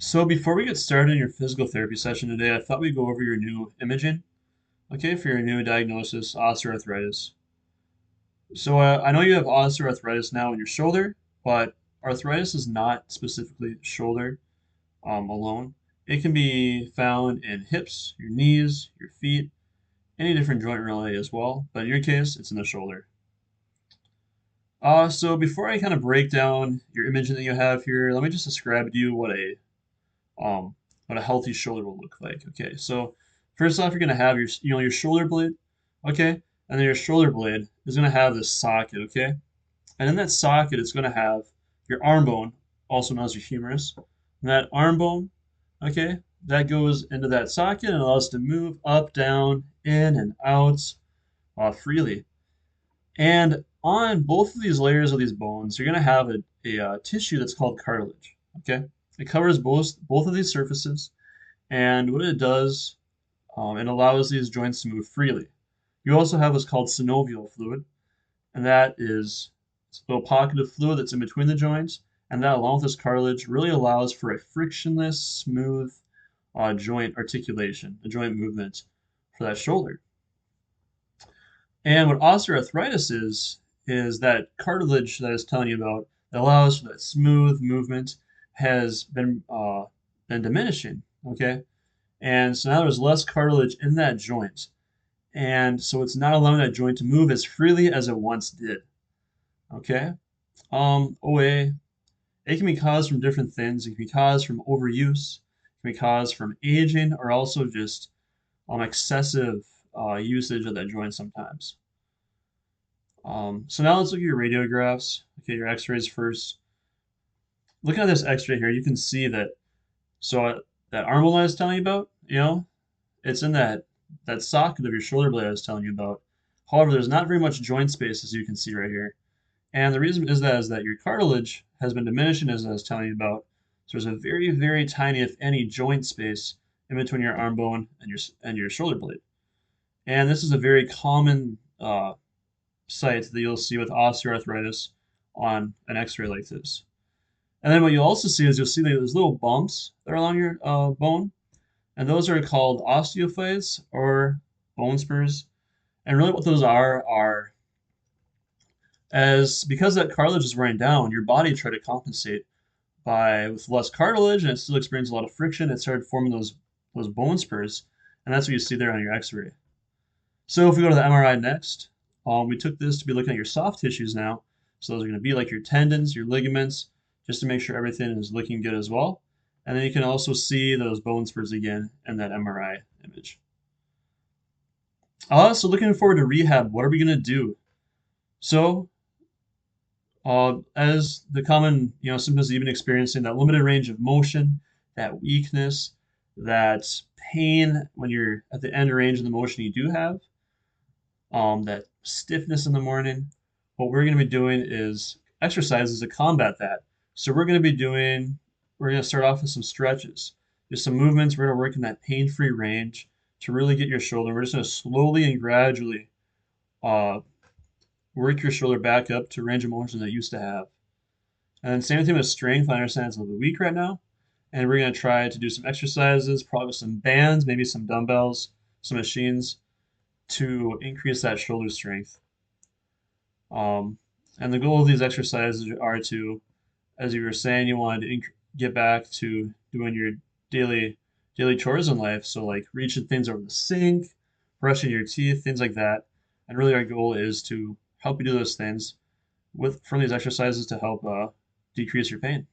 So before we get started in your physical therapy session today, I thought we'd go over your new imaging, okay, for your new diagnosis, osteoarthritis. So I know you have osteoarthritis now in your shoulder, but arthritis is not specifically shoulder alone. It can be found in hips, your knees, your feet, any different joint really as well. But in your case, it's in the shoulder. So before I kind of break down your imaging that you have here, let me just describe to you um, what a healthy shoulder will look like. Okay, so first off, you're gonna have your shoulder blade, okay, and then your shoulder blade is gonna have this socket, okay, and in that socket, it's gonna have your arm bone, also known as your humerus, and that arm bone, okay, that goes into that socket and allows it to move up, down, in, and out freely. And on both of these layers of these bones, you're gonna have a tissue that's called cartilage. Okay, it covers both of these surfaces, and what it does, it allows these joints to move freely. You also have what's called synovial fluid, and that is a little pocket of fluid that's in between the joints, and that, along with this cartilage, really allows for a frictionless, smooth joint articulation, a joint movement for that shoulder. And what osteoarthritis is that cartilage that I was telling you about that allows for that smooth movement has been diminishing. Okay, and so now there's less cartilage in that joint, and so it's not allowing that joint to move as freely as it once did. Okay, OA, it can be caused from different things. It can be caused from overuse, it can be caused from aging, or also just excessive usage of that joint sometimes. So now let's look at your radiographs. Okay, your X-rays first. Looking at this X-ray here, you can see that that arm bone I was telling you about, it's in that socket of your shoulder blade I was telling you about. However, there's not very much joint space as you can see right here. And the reason is that your cartilage has been diminishing as I was telling you about. So there's a very, very tiny, if any, joint space in between your arm bone and your shoulder blade. And this is a very common site that you'll see with osteoarthritis on an X-ray like this. And then what you'll also see is you'll see those little bumps that are along your bone, and those are called osteophytes or bone spurs. And really, what those are as because that cartilage is wearing down, your body tried to compensate by with less cartilage, and it still experienced a lot of friction. It started forming those bone spurs, and that's what you see there on your X-ray. So if we go to the MRI next, we took this to be looking at your soft tissues now. So those are going to be like your tendons, your ligaments, just to make sure everything is looking good as well. And then you can also see those bone spurs again in that MRI image. So looking forward to rehab, what are we going to do? So as the common symptoms that you've been experiencing, that limited range of motion, that weakness, that pain when you're at the end range of the motion you do have, that stiffness in the morning. What we're going to be doing is exercises to combat that. So we're going to start off with some stretches, just some movements. We're going to work in that pain-free range to really get your shoulder. We're just going to slowly and gradually uh, work your shoulder back up to range of motion that you used to have. And then same thing with strength. I understand it's a little weak right now. And we're going to try to do some exercises, probably some bands, maybe some dumbbells, some machines to increase that shoulder strength. Um, and the goal of these exercises are to, as you were saying, you wanted to get back to doing your daily chores in life. So like reaching things over the sink, brushing your teeth, things like that. And really, our goal is to help you do those things with from these exercises to help decrease your pain.